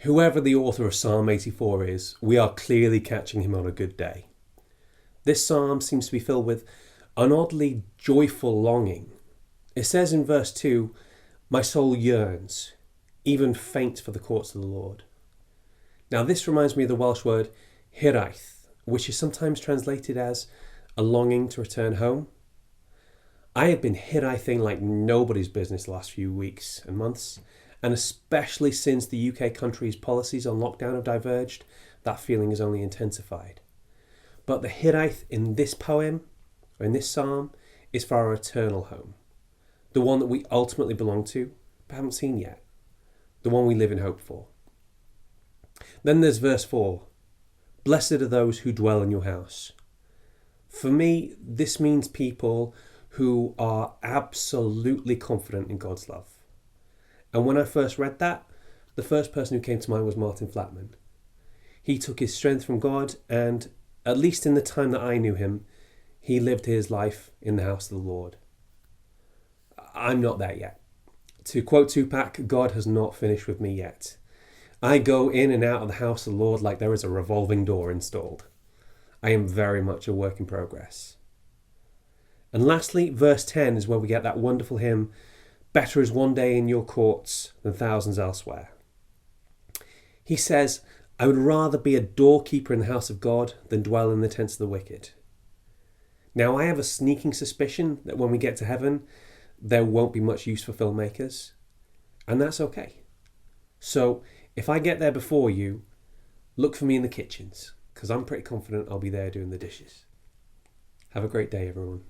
Whoever the author of Psalm 84 is, we are clearly catching him on a good day. This psalm seems to be filled with an oddly joyful longing. It says in verse 2, "My soul yearns, even faints for the courts of the Lord." Now this reminds me of the Welsh word hiraeth, which is sometimes translated as a longing to return home. I have been hiraething like nobody's business the last few weeks and months, and especially since the UK country's policies on lockdown have diverged, that feeling has only intensified. But the hiraeth in this poem, or in this psalm, is for our eternal home, the one that we ultimately belong to, but haven't seen yet, the one we live in hope for. Then there's verse 4, "Blessed are those who dwell in your house." For me, this means people who are absolutely confident in God's love. And when I first read that, the first person who came to mind was Martin Flatman. He took his strength from God, and at least in the time that I knew him, he lived his life in the house of the Lord. I'm not there yet. To quote Tupac, God has not finished with me yet. I go in and out of the house of the Lord like there is a revolving door installed. I am very much a work in progress. And lastly, verse 10 is where we get that wonderful hymn, "Better is one day in your courts than thousands elsewhere." He says, "I would rather be a doorkeeper in the house of God than dwell in the tents of the wicked." Now, I have a sneaking suspicion that when we get to heaven, there won't be much use for filmmakers, and that's okay. So, if I get there before you, look for me in the kitchens, because I'm pretty confident I'll be there doing the dishes. Have a great day, everyone.